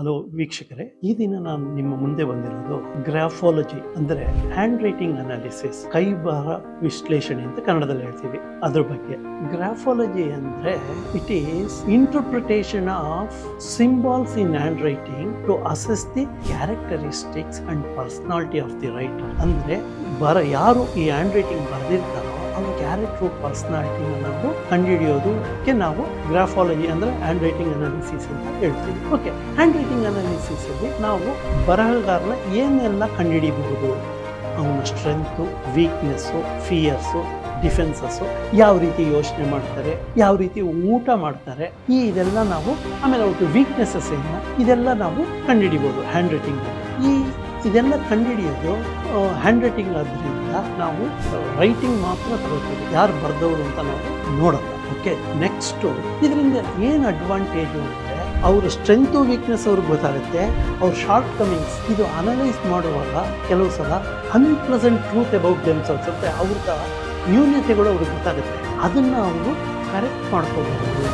Hello ವೀಕ್ಷಕರೇ, ಈ ದಿನ ನಾನು ನಿಮ್ಮ ಮುಂದೆ ಬಂದಿರೋದು ಗ್ರಾಫಾಲಜಿ ಅಂದರೆ ಹ್ಯಾಂಡ್ ರೈಟಿಂಗ್ ಅನಾಲಿಸಿಸ್, ಕೈ ಬರಹ ವಿಶ್ಲೇಷಣೆ ಅಂತ ಕನ್ನಡದಲ್ಲಿ ಹೇಳ್ತೀವಿ. ಅದ್ರ ಬಗ್ಗೆ ಗ್ರಾಫಾಲಜಿ ಅಂದ್ರೆ it is interpretation of symbols in handwriting to assess the characteristics and personality of the writer. ಅಂದ್ರೆ ಯಾರು ಈ ಹ್ಯಾಂಡ್ ರೈಟಿಂಗ್ ಬರೆದಿರ್ತಾರೋ ಅವರ ಕ್ಯಾರೆಕ್ಟರ್ ಪರ್ಸನಾಲಿಟಿನ ನಾವು ಕಂಡುಹಿಡಿಯೋದಕ್ಕೆ ನಾವು ಗ್ರಾಫಾಲಜಿ ಅಂದ್ರೆ ಹ್ಯಾಂಡ್ ರೈಟಿಂಗ್ ಅನಾಲಿಸಿಸ್ ಅಂತ ಹೇಳ್ತೀವಿ. ಓಕೆ, ಹ್ಯಾಂಡ್ ರೈಟಿಂಗ್ ಅನಾಲಿಸಿಸ್ ಅಲ್ಲಿ ನಾವು ಬರಹಗಾರನ ಏನೆಲ್ಲ ಕಂಡುಹಿಡಿಯಬಹುದು, ಅವನ ಸ್ಟ್ರೆಂತು, ವೀಕ್ನೆಸ್ಸು, ಫಿಯರ್ಸು, ಡಿಫೆನ್ಸಸ್ಸು, ಯಾವ ರೀತಿ ಯೋಚನೆ ಮಾಡ್ತಾರೆ, ಯಾವ ರೀತಿ ಊಟ ಮಾಡ್ತಾರೆ, ಇದೆಲ್ಲ ನಾವು, ಆಮೇಲೆ ಅವ್ರಿಗೆ ವೀಕ್ನೆಸಸ್ ಏನು, ಇದೆಲ್ಲ ನಾವು ಕಂಡುಹಿಡಿಬೋದು ಹ್ಯಾಂಡ್ ರೈಟಿಂಗ್. ಇದೆಲ್ಲ ಕಂಡುಹಿಡಿಯೋದು ಹ್ಯಾಂಡ್ ರೈಟಿಂಗ್ ಆದ್ರಿಂದ ನಾವು ರೈಟಿಂಗ್ ಮಾತ್ರ ತಗೋತೀವಿ, ಯಾರು ಬರೆದವರು ಅಂತ ನಾವು ನೋಡಲ್ಲ. ಓಕೆ, ನೆಕ್ಸ್ಟು ಇದರಿಂದ ಏನು ಅಡ್ವಾಂಟೇಜು ಅಂದರೆ ಅವ್ರ ಸ್ಟ್ರೆಂತು ವೀಕ್ನೆಸ್ ಅವ್ರಿಗೆ ಗೊತ್ತಾಗುತ್ತೆ, ಅವ್ರ ಶಾರ್ಟ್ ಕಮಿಂಗ್ಸ್ ಇದು ಅನಲೈಸ್ ಮಾಡುವಾಗ ಕೆಲವು ಸಲ ಅನ್ಪ್ಲೆಸೆಂಟ್ ಟ್ರೂತ್ ಅಬೌಟ್ ದೆಮ್ಸೆಲ್ವ್ಸ್ ಅಂತ ಅವ್ರ ನ್ಯೂನ್ಯತೆಗಳು ಅವ್ರಿಗೆ ಗೊತ್ತಾಗುತ್ತೆ, ಅದನ್ನು ಅವರು ಕರೆಕ್ಟ್ ಮಾಡ್ಕೋಬಹುದು.